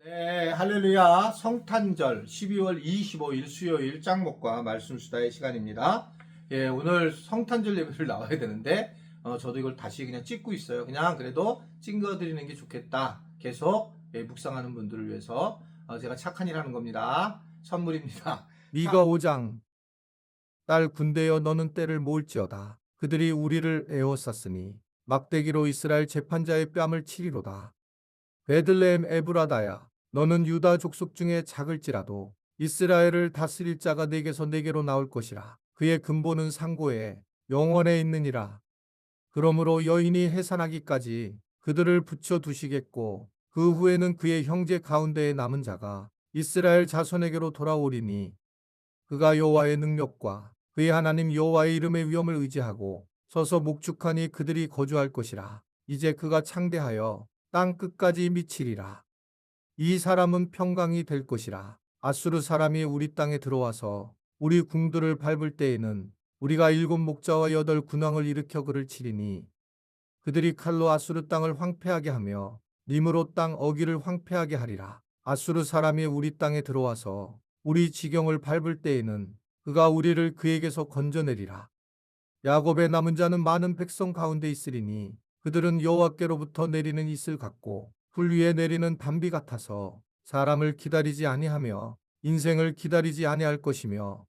네, 할렐루야. 성탄절 12월 25일 수요일 짱목과 말씀 수다의 시간입니다. 예, 오늘 성탄절 예배를 나와야 되는데 저도 이걸 다시 그냥 찍고 있어요. 그냥 그래도 찍어드리는 게 좋겠다. 계속 묵상하는 분들을 위해서 제가 착한 일 하는 겁니다. 선물입니다. 미가 5장 딸 군대여 너는 때를 모을지어다. 그들이 우리를 에워쌌으니 막대기로 이스라엘 재판자의 뺨을 치리로다. 베들레헴 에브라다야 너는 유다 족속 중에 작을지라도 이스라엘을 다스릴 자가 내게서 내게로 나올 것이라. 그의 근본은 상고에 영원에 있느니라. 그러므로 여인이 해산하기까지 그들을 붙여 두시겠고 그 후에는 그의 형제 가운데에 남은 자가 이스라엘 자손에게로 돌아오리니 그가 여호와의 능력과 그의 하나님 여호와의 이름의 위엄을 의지하고 서서 목축하니 그들이 거주할 것이라. 이제 그가 창대하여 땅 끝까지 미치리라. 이 사람은 평강이 될 것이라. 아수르 사람이 우리 땅에 들어와서 우리 궁들을 밟을 때에는 우리가 7 목자와 8 군왕을 일으켜 그를 치리니 그들이 칼로 아수르 땅을 황폐하게 하며 님으로 땅 어기를 황폐하게 하리라. 아수르 사람이 우리 땅에 들어와서 우리 지경을 밟을 때에는 그가 우리를 그에게서 건져내리라. 야곱의 남은 자는 많은 백성 가운데 있으리니 그들은 여호와께로부터 내리는 이슬 같고 풀 위에 내리는 단비 같아서 사람을 기다리지 아니하며 인생을 기다리지 아니할 것이며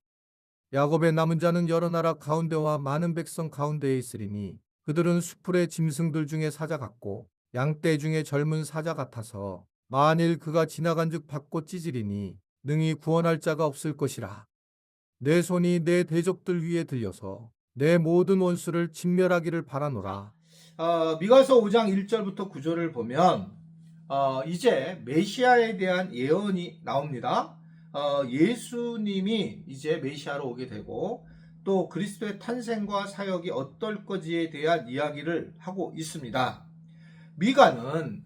야곱의 남은 자는 여러 나라 가운데와 많은 백성 가운데에 있으리니 그들은 수풀의 짐승들 중에 사자 같고 양떼 중에 젊은 사자 같아서 만일 그가 지나간즉 받고 찢으리니 능히 구원할 자가 없을 것이라. 내 손이 내 대적들 위에 들려서 내 모든 원수를 진멸하기를 바라노라. 미가서 5장 1절부터 9절을 보면 이제 메시아에 대한 예언이 나옵니다. 예수님이 이제 메시아로 오게 되고 또 그리스도의 탄생과 사역이 어떨 것에 대한 이야기를 하고 있습니다. 미가는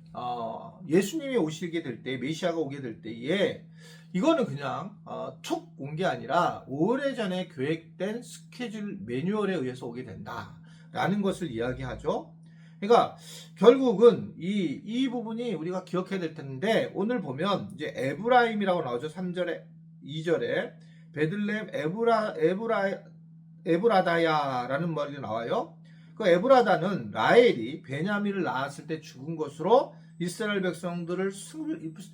예수님이 오시게 될 때, 메시아가 오게 될 때에 이거는 그냥 툭 온 게 아니라 오래전에 계획된 스케줄 매뉴얼에 의해서 오게 된다라는 것을 이야기하죠. 그러니까 결국은 이 부분이 우리가 기억해야 될 텐데, 오늘 보면 이제 에브라임이라고 나오죠. 3절에 2절에 베들레헴 에브라다야라는 말이 나와요. 그 에브라다는 라헬이 베냐민을 낳았을 때 죽은 것으로 이스라엘 백성들을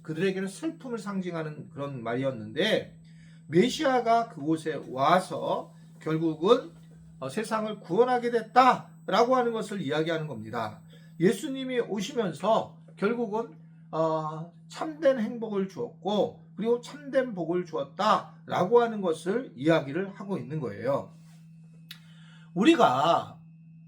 그들에게는 슬픔을 상징하는 그런 말이었는데, 메시아가 그곳에 와서 결국은 세상을 구원하게 됐다라고 하는 것을 이야기하는 겁니다. 예수님이 오시면서 결국은 참된 행복을 주었고 그리고 참된 복을 주었다라고 하는 것을 이야기를 하고 있는 거예요. 우리가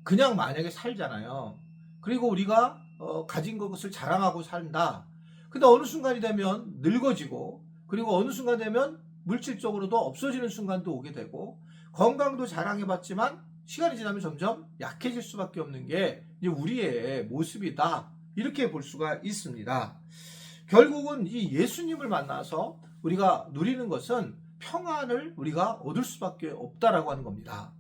그냥 만약에 살잖아요. 그리고 우리가 가진 것을 자랑하고 산다. 근데 어느 순간이 되면 늙어지고, 그리고 어느 순간 되면 물질적으로도 없어지는 순간도 오게 되고, 건강도 자랑해봤지만 시간이 지나면 점점 약해질 수밖에 없는 게 이제 우리의 모습이다, 이렇게 볼 수가 있습니다. 결국은 이 예수님을 만나서 우리가 누리는 것은 평안을 우리가 얻을 수밖에 없다라고 하는 겁니다.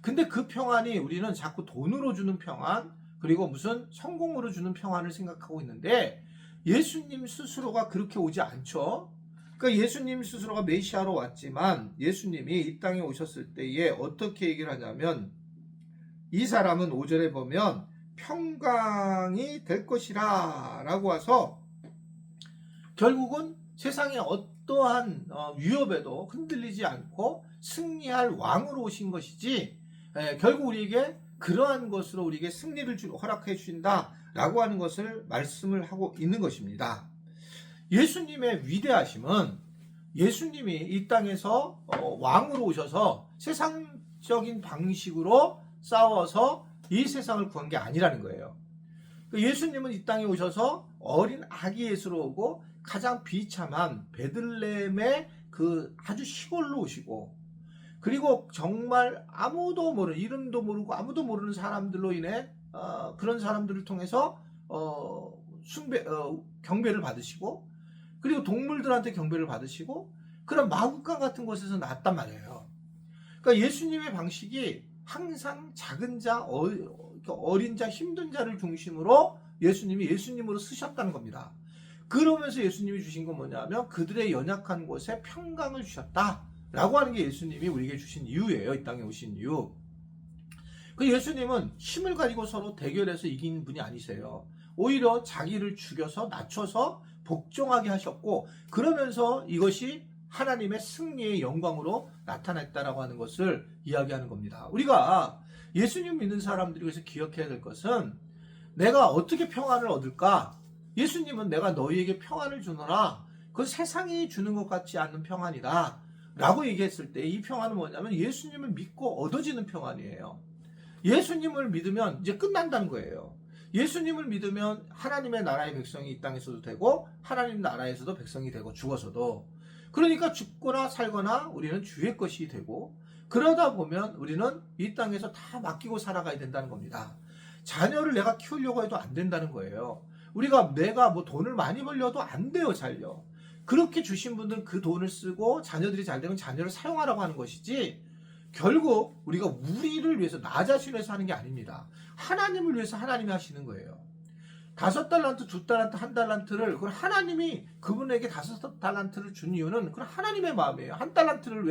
근데 그 평안이 우리는 자꾸 돈으로 주는 평안, 그리고 무슨 성공으로 주는 평안을 생각하고 있는데, 예수님 스스로가 그렇게 오지 않죠. 그러니까 예수님 스스로가 메시아로 왔지만 예수님이 이 땅에 오셨을 때에 어떻게 얘기를 하냐면, 이 사람은 5절에 보면 평강이 될 것이라 라고 와서 결국은 세상의 어떠한 위협에도 흔들리지 않고 승리할 왕으로 오신 것이지, 결국 우리에게 그러한 것으로 우리에게 승리를 허락해 주신다라고 하는 것을 말씀을 하고 있는 것입니다. 예수님의 위대하심은 예수님이 이 땅에서 왕으로 오셔서 세상적인 방식으로 싸워서 이 세상을 구한 게 아니라는 거예요. 예수님은 이 땅에 오셔서 어린 아기 예수로 오고 가장 비참한 베들레헴의 그 아주 시골로 오시고, 그리고 정말 아무도 모르는, 이름도 모르고 아무도 모르는 사람들로 인해 그런 사람들을 통해서 경배를 받으시고, 그리고 동물들한테 경배를 받으시고, 그런 마구간 같은 곳에서 났단 말이에요. 그러니까 예수님의 방식이 항상 작은 자, 어린 자, 힘든 자를 중심으로 예수님이 예수님으로 쓰셨다는 겁니다. 그러면서 예수님이 주신 건 뭐냐면 그들의 연약한 곳에 평강을 주셨다라고 하는 게 예수님이 우리에게 주신 이유예요. 이 땅에 오신 이유. 그 예수님은 힘을 가지고 서로 대결해서 이긴 분이 아니세요. 오히려 자기를 죽여서 낮춰서 복종하게 하셨고, 그러면서 이것이 하나님의 승리의 영광으로 나타났다라고 하는 것을 이야기하는 겁니다. 우리가 예수님 믿는 사람들이 그래서 기억해야 될 것은, 내가 어떻게 평안을 얻을까? 예수님은 내가 너희에게 평안을 주노라. 그 세상이 주는 것 같지 않는 평안이다 라고 얘기했을 때, 이 평안은 뭐냐면 예수님을 믿고 얻어지는 평안이에요. 예수님을 믿으면 이제 끝난다는 거예요. 예수님을 믿으면 하나님의 나라의 백성이 이 땅에서도 되고 하나님 나라에서도 백성이 되고, 죽어서도. 그러니까 죽거나 살거나 우리는 주의 것이 되고, 그러다 보면 우리는 이 땅에서 다 맡기고 살아가야 된다는 겁니다. 자녀를 내가 키우려고 해도 안 된다는 거예요. 내가 뭐 돈을 많이 벌려도 안 돼요, 잘요. 그렇게 주신 분들은 그 돈을 쓰고 자녀들이 잘 되면 자녀를 사용하라고 하는 것이지, 결국 우리가 우리를 위해서, 나 자신을 위해서 하는 게 아닙니다. 하나님을 위해서 하나님이 하시는 거예요. 5달란트, 2달란트, 1달란트를 그걸 하나님이 그분에게 5달란트를 준 이유는 그건 하나님의 마음이에요. 1달란트를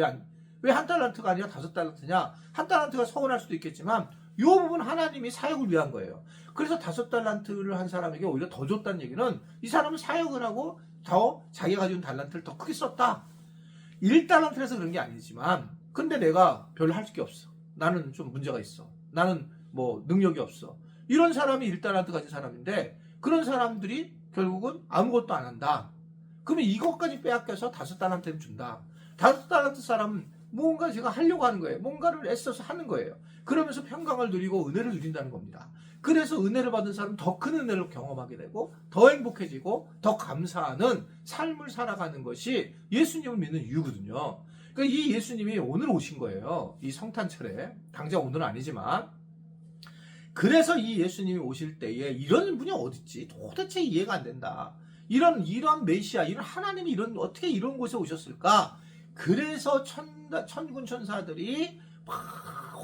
왜 1달란트가 아니라 5달란트냐? 1달란트가 서운할 수도 있겠지만 이 부분 하나님이 사역을 위한 거예요. 그래서 5달란트를 한 사람에게 오히려 더 줬다는 얘기는 이 사람은 사역을 하고 더 자기가 가진 달란트를 더 크게 썼다. 1달란트라서 그런 게 아니지만, 근데 내가 별로 할 게 없어. 나는 좀 문제가 있어. 나는 뭐 능력이 없어. 이런 사람이 1달란트 가진 사람인데, 그런 사람들이 결국은 아무것도 안 한다. 그러면 이것까지 빼앗겨서 5달란트를 준다. 5달란트 사람은 뭔가 제가 하려고 하는 거예요. 뭔가를 애써서 하는 거예요. 그러면서 평강을 누리고 은혜를 누린다는 겁니다. 그래서 은혜를 받은 사람은 더 큰 은혜를 경험하게 되고 더 행복해지고 더 감사하는 삶을 살아가는 것이 예수님을 믿는 이유거든요. 그러니까 이 예수님이 오늘 오신 거예요. 이 성탄절에. 당장 오늘은 아니지만. 그래서 이 예수님이 오실 때에 이런 분이 어딨지? 도대체 이해가 안 된다. 이런 메시아, 이런 하나님이 어떻게 이런 곳에 오셨을까? 그래서 천군 천사들이 막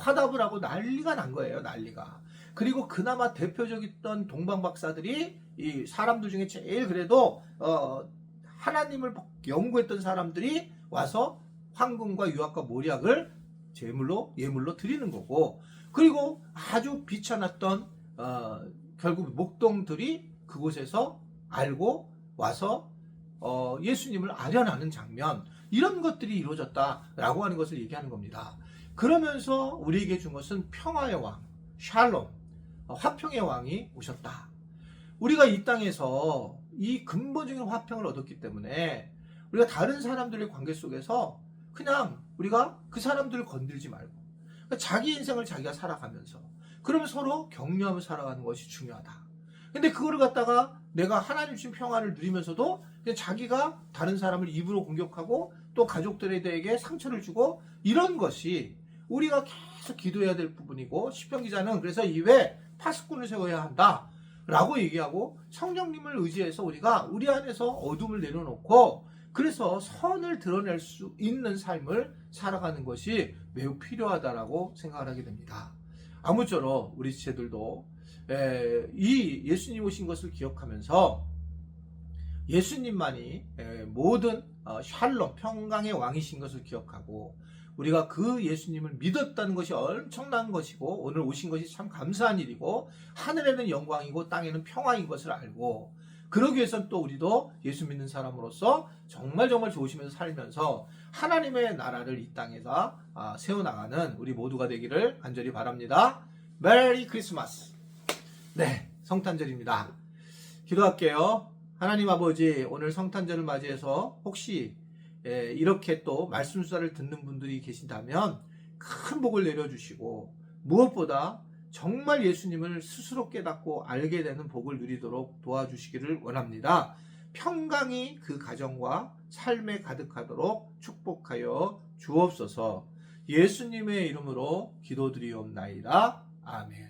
화답을 하고 난리가 난 거예요. 난리가. 그리고 그나마 대표적이었던 동방 박사들이, 이 사람들 중에 제일 그래도 하나님을 연구했던 사람들이 와서 황금과 유학과 모략을 예물로 드리는 거고, 그리고 아주 비춰놨던 결국 목동들이 그곳에서 알고 와서 예수님을 아련하는 장면, 이런 것들이 이루어졌다라고 하는 것을 얘기하는 겁니다. 그러면서 우리에게 준 것은 평화의 왕, 샬롬, 화평의 왕이 오셨다. 우리가 이 땅에서 이 근본적인 화평을 얻었기 때문에 우리가 다른 사람들의 관계 속에서 그냥 우리가 그 사람들을 건들지 말고 그러니까 자기 인생을 자기가 살아가면서, 그러면 서로 격려하며 살아가는 것이 중요하다. 근데 그거를 갖다가 내가 하나님 주신 평안을 누리면서도 그냥 자기가 다른 사람을 입으로 공격하고 또 가족들에게 상처를 주고, 이런 것이 우리가 계속 기도해야 될 부분이고, 시편 기자는 그래서 이외에 파수꾼을 세워야 한다 라고 얘기하고, 성령님을 의지해서 우리가 우리 안에서 어둠을 내려놓고 그래서 선을 드러낼 수 있는 삶을 살아가는 것이 매우 필요하다라고 생각을 하게 됩니다. 아무쪼록 우리 지체들도 이 예수님 오신 것을 기억하면서 예수님만이 모든 샬롬, 평강의 왕이신 것을 기억하고, 우리가 그 예수님을 믿었다는 것이 엄청난 것이고 오늘 오신 것이 참 감사한 일이고 하늘에는 영광이고 땅에는 평화인 것을 알고, 그러기 위해서는 또 우리도 예수 믿는 사람으로서 정말 좋으시면서 살면서 하나님의 나라를 이 땅에서 세워나가는 우리 모두가 되기를 간절히 바랍니다. 메리 크리스마스. 네, 성탄절입니다. 기도할게요. 하나님 아버지, 오늘 성탄절을 맞이해서 혹시 이렇게 또 말씀 수다를 듣는 분들이 계신다면 큰 복을 내려주시고, 무엇보다 정말 예수님을 스스로 깨닫고 알게 되는 복을 누리도록 도와주시기를 원합니다. 평강이 그 가정과 삶에 가득하도록 축복하여 주옵소서. 예수님의 이름으로 기도드리옵나이다. 아멘.